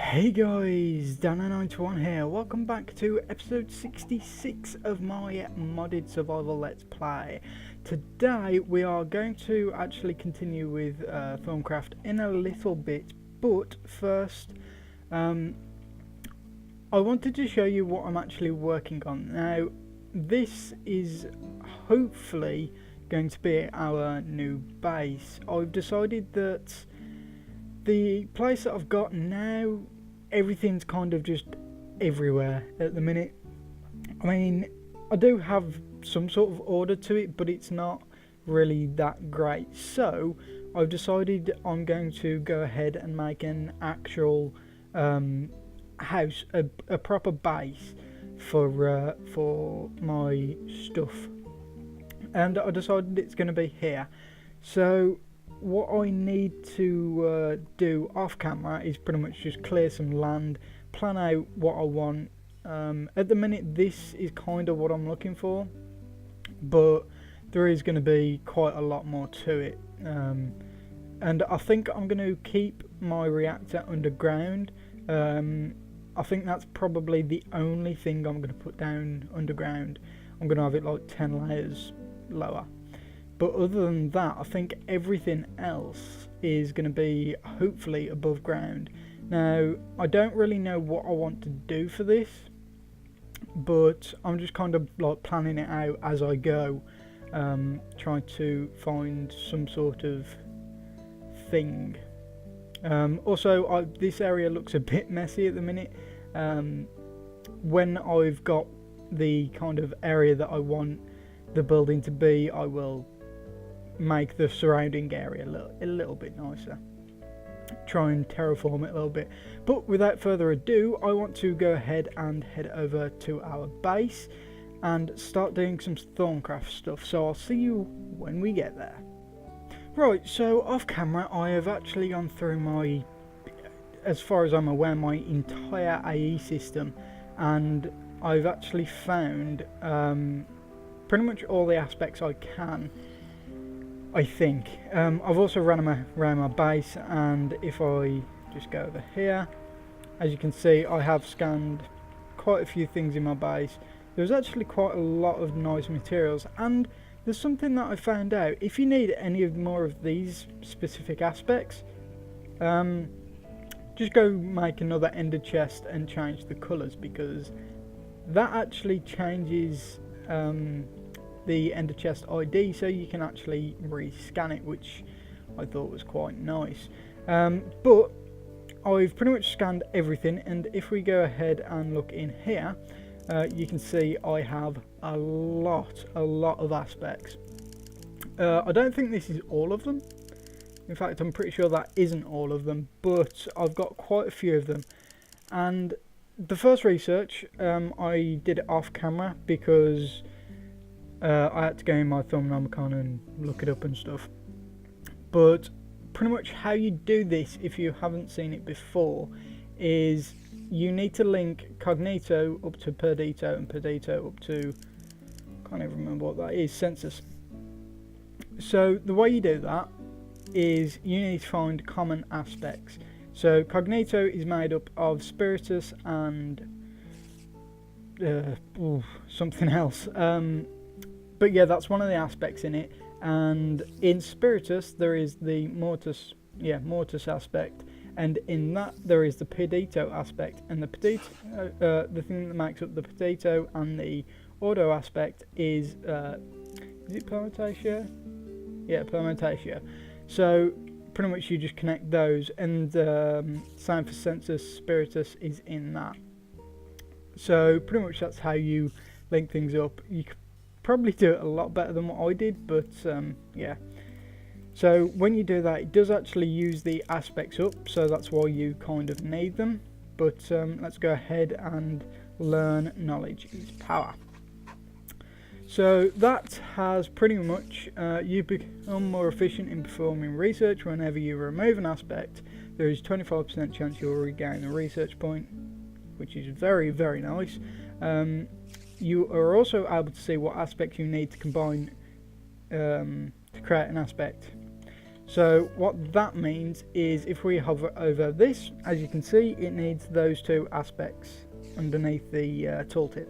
Hey guys, Dana91 here. Welcome back to episode 66 of my modded survival let's play. Today we are going to actually continue with Thaumcraft in a little bit, but first I wanted to show you what I'm actually working on. Now this is hopefully going to be our new base. I've decided that the place that I've got now, everything's kind of just everywhere at the minute. I mean, I do have some sort of order to it, but it's not really that great. So I've decided I'm going to go ahead and make an actual house, a proper base for my stuff, and I decided it's going to be here. So what I need to do off camera is pretty much just clear some land, plan out what I want. At the minute this is kind of what I'm looking for, but there is going to be quite a lot more to it, and I think I'm going to keep my reactor underground. I think that's probably the only thing I'm going to put down underground. I'm going to have it like 10 layers lower. But other than that, I think everything else is going to be hopefully above ground. Now, I don't really know what I want to do for this, but I'm just kind of like planning it out as I go, trying to find some sort of thing. Also, this area looks a bit messy at the minute. When I've got the kind of area that I want the building to be, I will make the surrounding area a little bit nicer, try and terraform it a little bit. But without further ado, I want to go ahead and head over to our base and start doing some Thaumcraft stuff, so I'll see you when we get there. Right, so off camera I have actually gone through my, as far as I'm aware, my entire AE system, and I've actually found pretty much all the aspects I can, I think. I've also ran around my base, and if I just go over here, as you can see, I have scanned quite a few things in my base. There's actually quite a lot of nice materials, and there's something that I found out. If you need any more of these specific aspects, just go make another ender chest and change the colours, because that actually changes the ender chest ID, so you can actually rescan it, which I thought was quite nice. But I've pretty much scanned everything, and if we go ahead and look in here, you can see I have a lot of aspects. I don't think this is all of them. In fact, I'm pretty sure that isn't all of them, but I've got quite a few of them. And the first research, I did it off camera because I had to go in my Thaumcraft and look it up and stuff. But pretty much how you do this, if you haven't seen it before, is you need to link Cognito up to Perdito, and Perdito up to, can't even remember what that is, Census. So the way you do that is you need to find common aspects. So Cognito is made up of Spiritus and something else. But yeah, that's one of the aspects in it. And in Spiritus there is the Mortis aspect, and in that there is the Perdito aspect. And the Perdito, the thing that makes up the Perdito and the Auto aspect is it Permutatio? Yeah, Permutatio. So pretty much you just connect those, and same for Census, Spiritus is in that. So pretty much that's how you link things up. You could probably do it a lot better than what I did, but yeah. So when you do that, it does actually use the aspects up, so that's why you kind of need them. But let's go ahead and learn knowledge is power. So that has pretty much, you become more efficient in performing research. Whenever you remove an aspect, there is 25% chance you'll regain a research point, which is very, very nice. You are also able to see what aspects you need to combine to create an aspect. So what that means is if we hover over this, as you can see, it needs those two aspects underneath the tooltip,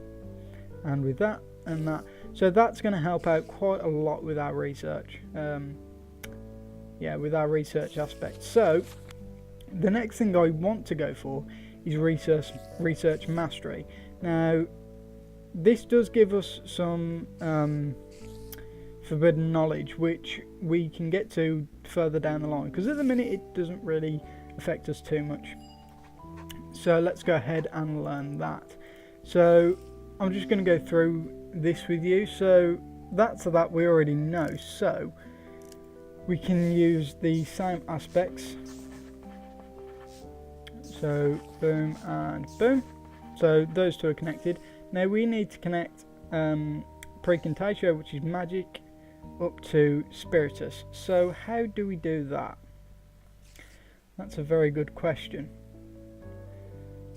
and with that and that. So that's going to help out quite a lot with our research. With our research aspect. So the next thing I want to go for is research mastery. Now this does give us some forbidden knowledge, which we can get to further down the line, because at the minute it doesn't really affect us too much. So let's go ahead and learn that. So I'm just going to go through this with you. So that's that we already know. So we can use the same aspects. So boom and boom. So those two are connected. Now we need to connect Precontatio, which is magic, up to Spiritus. So how do we do that? That's a very good question.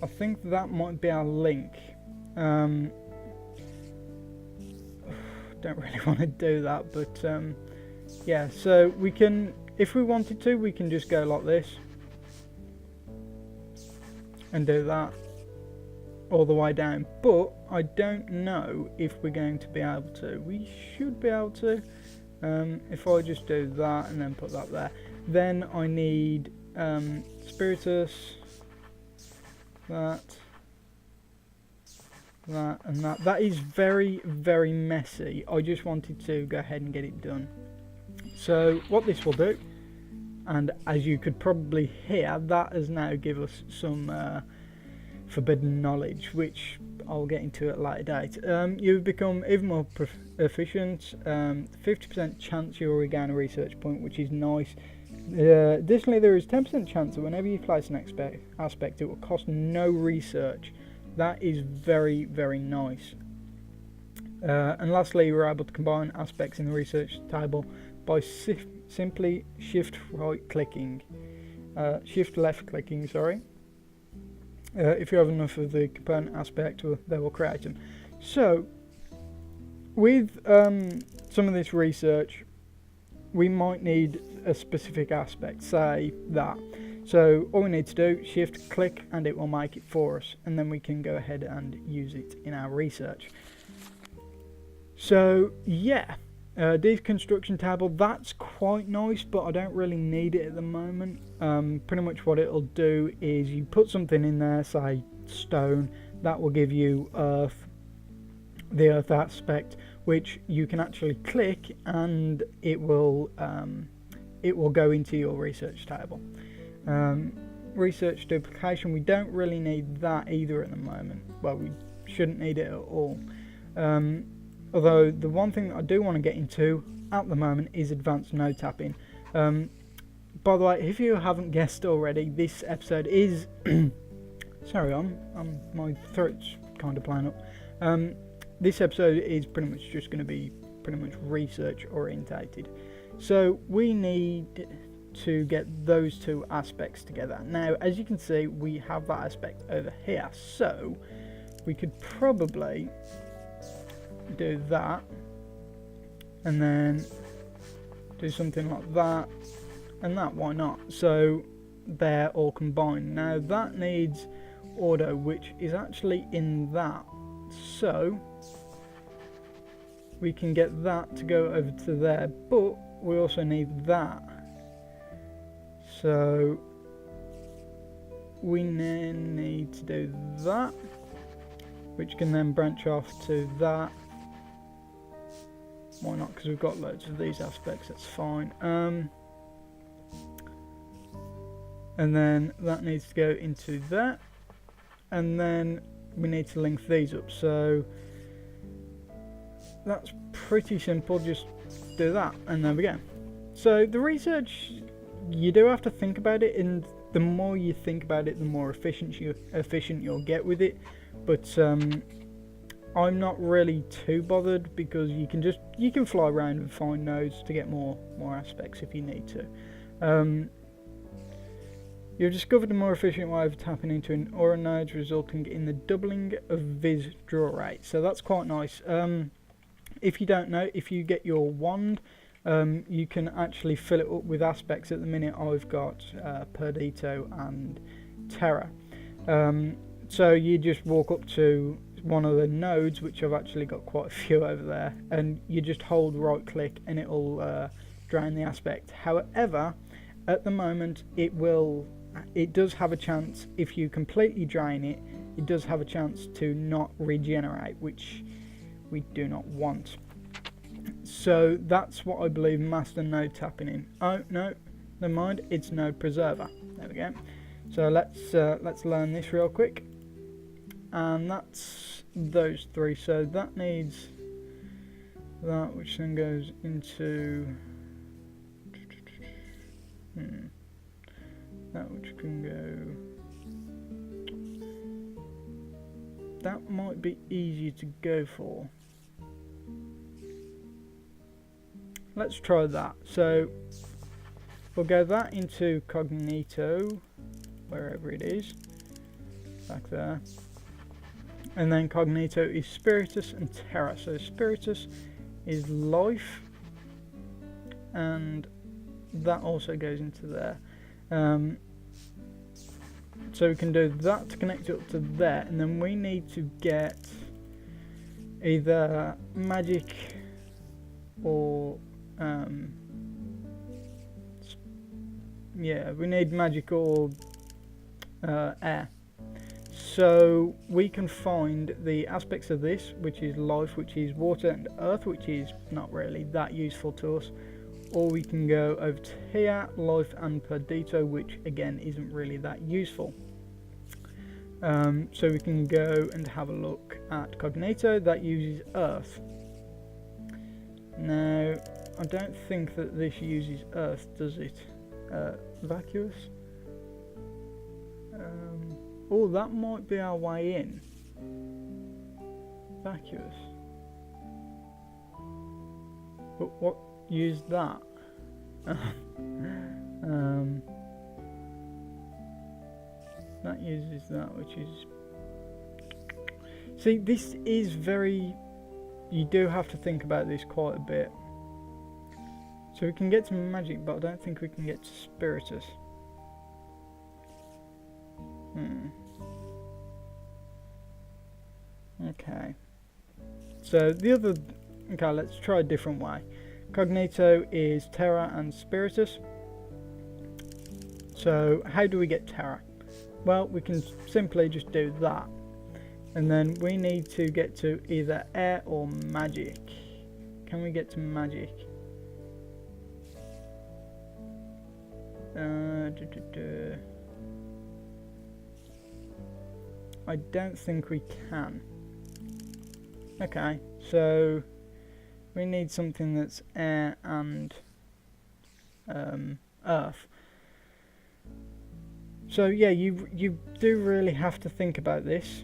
I think that might be our link. Don't really want to do that, but yeah, so we can, if we wanted to, we can just go like this and do that all the way down, but I don't know if we're going to be able to. We should be able to. If I just do that and then put that there, then I need Spiritus, that, and that. That is very, very messy. I just wanted to go ahead and get it done. So what this will do, and as you could probably hear, that has now given us some forbidden knowledge, which I'll get into at a later date. You've become even more efficient. 50% chance you'll regain a research point, which is nice. Additionally, there is 10% chance that whenever you place an aspect, it will cost no research. That is very, very nice. And lastly, we're able to combine aspects in the research table by simply shift left clicking, sorry. If you have enough of the component aspect, they will create them. So with some of this research, we might need a specific aspect, say that. So all we need to do, shift click, and it will make it for us, and then we can go ahead and use it in our research. So yeah, deconstruction table, that's quite nice, but I don't really need it at the moment. Pretty much what it'll do is you put something in there, say stone, that will give you earth, the earth aspect, which you can actually click and it will go into your research table. Research duplication, we don't really need that either at the moment. Well, we shouldn't need it at all. Although the one thing that I do want to get into at the moment is advanced node tapping. By the way, if you haven't guessed already, this episode is sorry, my throat's kind of playing up. This episode is pretty much just going to be pretty much research orientated. So we need to get those two aspects together. Now, as you can see, we have that aspect over here, so we could probably do that and then do something like that and that. Why not? So they're all combined. Now that needs order, which is actually in that, so we can get that to go over to there, but we also need that. So we then need to do that, which can then branch off to that. Why not? Because we've got loads of these aspects, that's fine. And then that needs to go into that, and then we need to link these up. So that's pretty simple, just do that, and there we go. So the research, you do have to think about it, and the more you think about it, the more efficient you'll get with it. But I'm not really too bothered, because you can fly around and find nodes to get more aspects if you need to. You've discovered a more efficient way of tapping into an aura node, resulting in the doubling of Viz draw rate. So that's quite nice. If you don't know, if you get your wand, you can actually fill it up with aspects. At the minute I've got Perdito and Terra. So you just walk up to one of the nodes, which I've actually got quite a few over there, and you just hold right click and it'll drain the aspect. However, at the moment it does have a chance, if you completely drain it, it does have a chance to not regenerate, which we do not want. So that's what I believe master node tapping in. Oh no, never mind, it's node preserver. There we go. So let's learn this real quick, and that's those three. So that needs that, which then goes into that, which can go. That might be easier to go for. Let's try that. So we'll go that into Cognito, wherever it is, back there. And then Cognito is Spiritus and Terra. So Spiritus is life, and that also goes into there. So we can do that to connect it up to there, and then we need to get either magic or yeah, we need magic or air. So we can find the aspects of this, which is life, which is water and earth, which is not really that useful to us, or we can go over to here, life and Perdito, which again isn't really that useful. So we can go and have a look at Cognito, that uses earth. Now I don't think that this uses earth, does it? Vacuous? Oh, that might be our way in. Vacuous. But what used that? That uses that, which is... See, this is very... You do have to think about this quite a bit. So we can get to magic, but I don't think we can get to Spiritus. Okay. So the other... Okay, let's try a different way. Cognito is Terra and Spiritus. So how do we get Terra? Well, we can simply just do that. And then we need to get to either air or magic. Can we get to magic? I don't think we can. Okay, so we need something that's air and earth. So yeah, you do really have to think about this,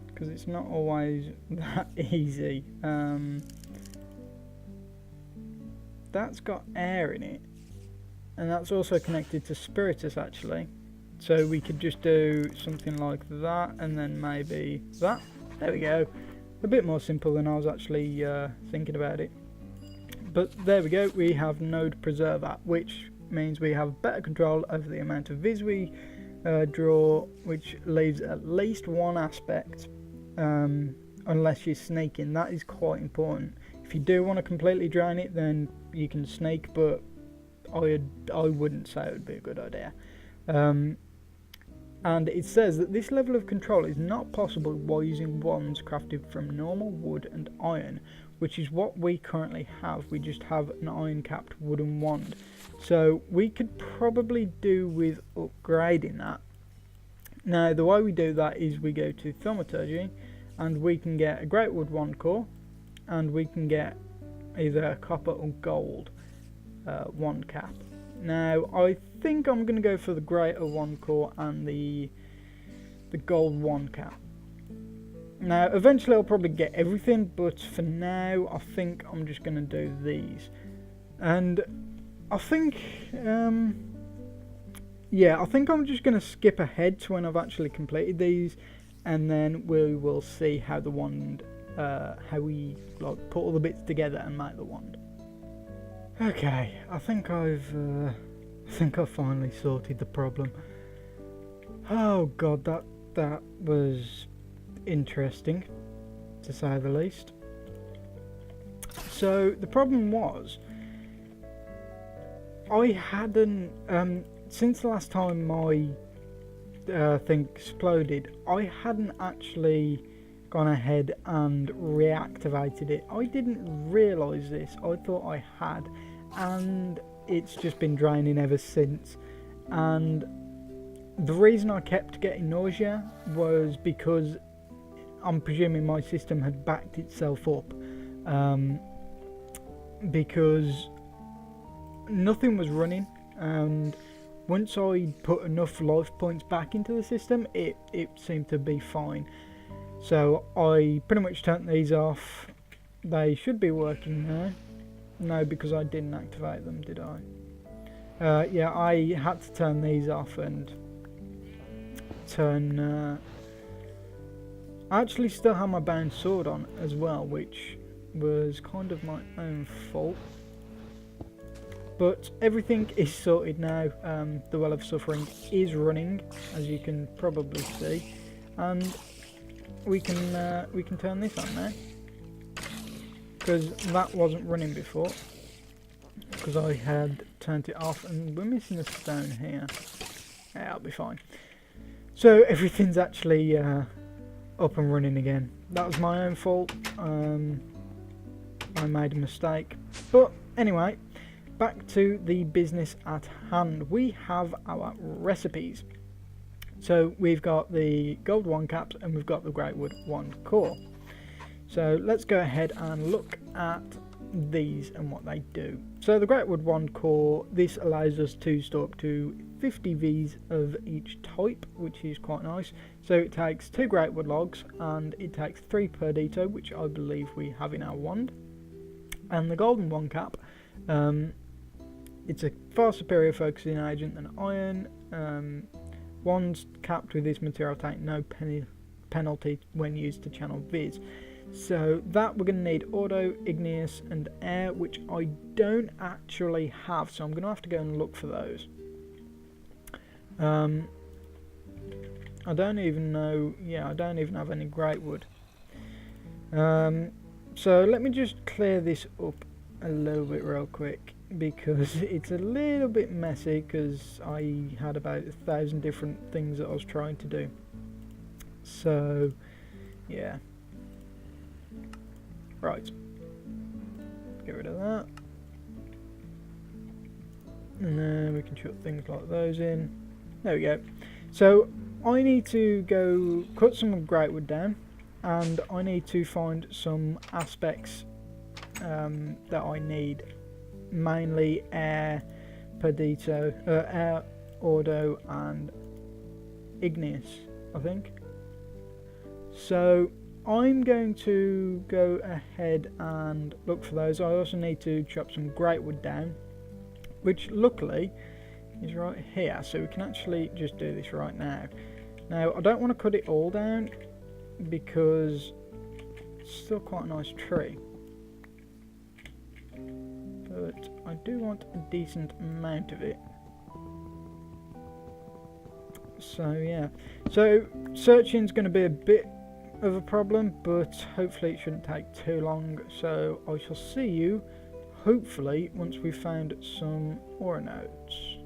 because it's not always that easy. That's got air in it, and that's also connected to Spiritus actually. So we could just do something like that, and then maybe that. There we go. A bit more simple than I was actually thinking about it. But there we go, we have node preserver, which means we have better control over the amount of viz we draw, which leaves at least one aspect, unless you're sneaking. That is quite important. If you do want to completely drain it, then you can sneak, but I wouldn't say it would be a good idea. And it says that this level of control is not possible while using wands crafted from normal wood and iron, which is what we currently have. We just have an iron capped wooden wand. So we could probably do with upgrading that. Now the way we do that is we go to Thaumaturgy, and we can get a great wood wand core, and we can get either a copper or gold wand cap. Now I think I'm going to go for the greater wand core and the gold wand cap. Now eventually I'll probably get everything, but for now I think I'm just going to do these. And I think yeah, I think I'm just going to skip ahead to when I've actually completed these, and then we will see how the wand how we like put all the bits together and make the wand. Okay, I think I've finally sorted the problem. Oh god, that was interesting, to say the least. So the problem was, I hadn't since the last time my thing exploded, I hadn't actually gone ahead and reactivated it. I didn't realise this. I thought I had, and it's just been draining ever since. And the reason I kept getting nausea was because I'm presuming my system had backed itself up, because nothing was running, and once I put enough life points back into the system, it seemed to be fine. So I pretty much turned these off. They should be working now. No, because I didn't activate them, did I? Yeah, I had to turn these off and turn... I actually still have my bound sword on as well, which was kind of my own fault. But everything is sorted now. The Well of Suffering is running, as you can probably see, and we can turn this on now, because that wasn't running before, because I had turned it off. And we're missing a stone here. Yeah, I'll be fine. So everything's actually up and running again. That was my own fault. I made a mistake, but anyway, back to the business at hand. We have our recipes. So we've got the gold wand caps and we've got the great wood wand core. So let's go ahead and look at these and what they do. So the great wood wand core, this allows us to store up to 50 Vs of each type, which is quite nice. So it takes 2 great wood logs and it takes 3 per dito, which I believe we have in our wand. And the golden wand cap, it's a far superior focusing agent than iron. Wands capped with this material take no penalty when used to channel Viz. So that we're going to need auto, igneous and air, which I don't actually have, so I'm going to have to go and look for those. I don't even know, yeah, I don't even have any great wood. So let me just clear this up a little bit real quick, because it's a little bit messy, because I had about 1,000 different things that I was trying to do. So yeah, right, get rid of that, and then we can shut things like those in. There we go. So I need to go cut some great wood down, and I need to find some aspects that I need, mainly air, perdito, air, auto and igneous, I think. So I'm going to go ahead and look for those. I also need to chop some great wood down, which luckily is right here, so we can actually just do this right now. Now I don't want to cut it all down because it's still quite a nice tree, but I do want a decent amount of it. So yeah, so searching's going to be a bit of a problem, but hopefully it shouldn't take too long. So I shall see you hopefully once we've found some ore nodes.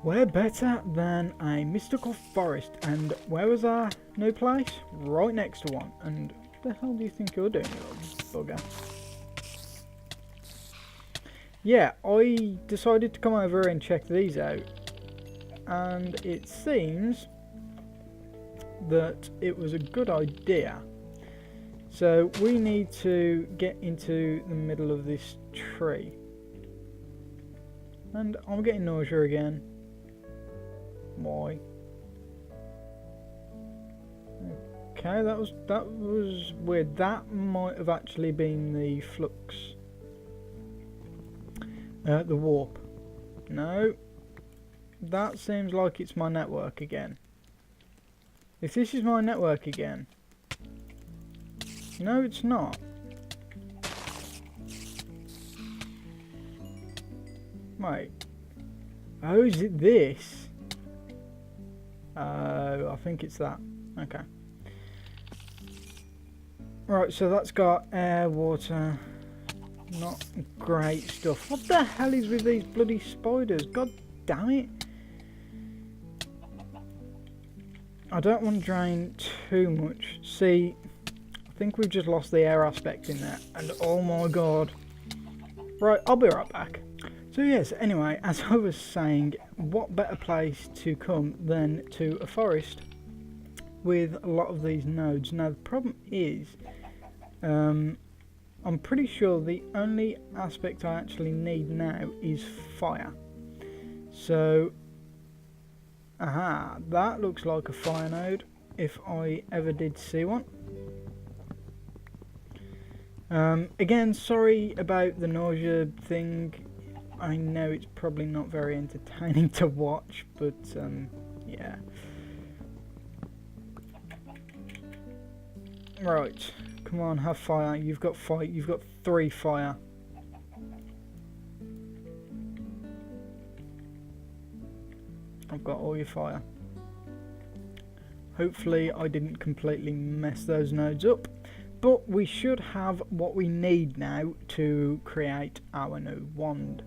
Where better than a mystical forest, and where was our new place? Right next to one. And what the hell do you think you're doing, you little bugger? Yeah, I decided to come over and check these out, and it seems that it was a good idea. So we need to get into the middle of this tree, and I'm getting nausea again. Why? Okay, that was weird. That might have actually been the flux, the warp. No, that seems like it's my network again. If this is my network again, No, it's not. Wait. Oh, is it this? I think it's that. Okay. Right, so that's got air, water. Not great stuff. What the hell is with these bloody spiders? God damn it. I don't want to drain too much. See, I think we've just lost the air aspect in there. And oh my god. Right, I'll be right back. So yes, anyway, as I was saying, what better place to come than to a forest with a lot of these nodes. Now the problem is, I'm pretty sure the only aspect I actually need now is fire. So, aha, that looks like a fire node, if I ever did see one. Again, sorry about the nausea thing. I know it's probably not very entertaining to watch, but yeah. Right, come on, have fire. You've got fire. You've got 3 fire. I've got all your fire. Hopefully I didn't completely mess those nodes up, but we should have what we need now to create our new wand.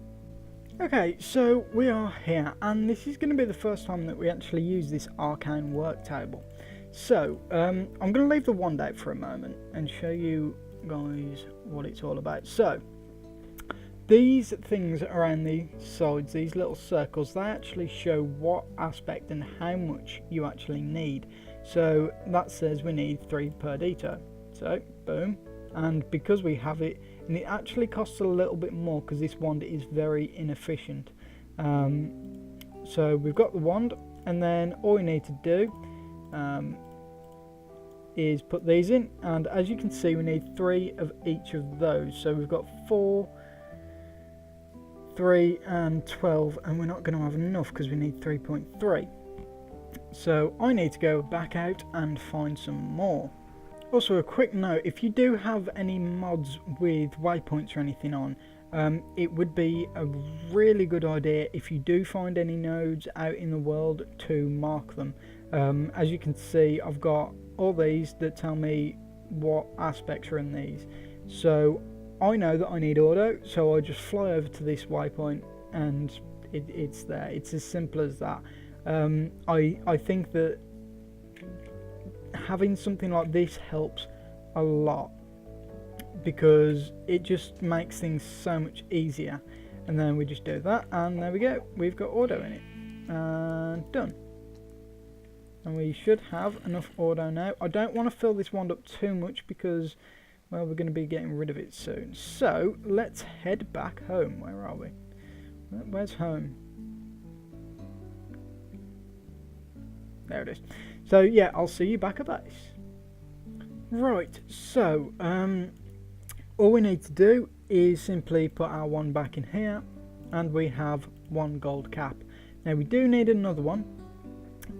Okay, so we are here, and this is going to be the first time that we actually use this arcane work table. So, I'm going to leave the wand out for a moment and show you guys what it's all about. So, these things around the sides, these little circles, they actually show what aspect and how much you actually need. So, that says we need 3 per dito. So, boom. And because we have it, and it actually costs a little bit more because this wand is very inefficient. So we've got the wand, and then all we need to do is put these in, and as you can see we need 3 of each of those. So we've got 4, 3 and 12, and we're not going to have enough because we need 3.3. So I need to go back out and find some more. Also, a quick note, if you do have any mods with waypoints or anything on, it would be a really good idea if you do find any nodes out in the world to mark them. As you can see, I've got all these that tell me what aspects are in these. So I know that I need auto, so I just fly over to this waypoint and it's there. It's as simple as that. I think that having something like this helps a lot because it just makes things so much easier. And then we just do that, and there we go, we've got auto in it, and done. And we should have enough auto now. I don't want to fill this wand up too much because, well, we're going to be getting rid of it soon. So let's head back home. Where are we? Where's home? There it is. So yeah, I'll see you back at base. Right, so all we need to do is simply put our one back in here, and we have 1 gold cap. Now we do need another one,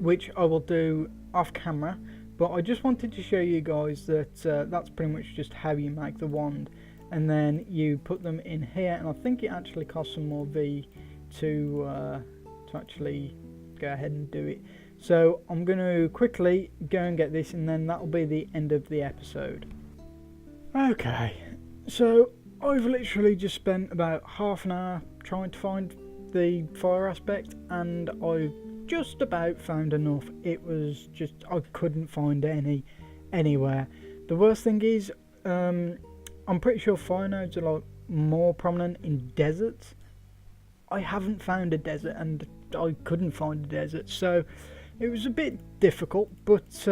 which I will do off camera, but I just wanted to show you guys that that's pretty much just how you make the wand, and then you put them in here, and I think it actually costs some more V to actually go ahead and do it. So I'm going to quickly go and get this, and then that'll be the end of the episode. Okay, so I've literally just spent about half an hour trying to find the fire aspect, and I've just about found enough. It was just, I couldn't find any anywhere. The worst thing is, I'm pretty sure fire nodes are like more prominent in deserts. I haven't found a desert, and I couldn't find a desert, so it was a bit difficult, but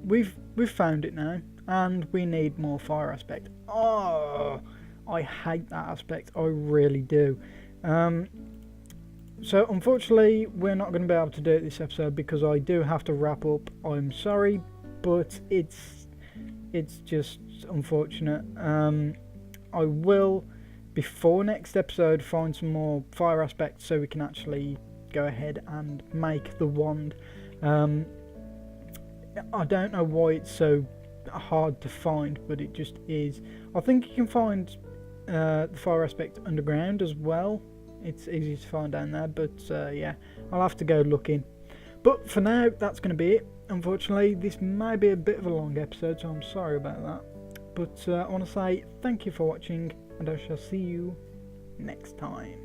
we've found it now, and we need more fire aspect. Oh, I hate that aspect, I really do. So unfortunately we're not going to be able to do it this episode because I do have to wrap up. I'm sorry, but it's just unfortunate. I will, before next episode, find some more fire aspects so we can actually go ahead and make the wand. I don't know why it's so hard to find, but it just is. I think you can find the fire aspect underground as well. It's easy to find down there, but yeah, I'll have to go looking. But for now, that's going to be it. Unfortunately, this may be a bit of a long episode, so I'm sorry about that. But I want to say thank you for watching, and I shall see you next time.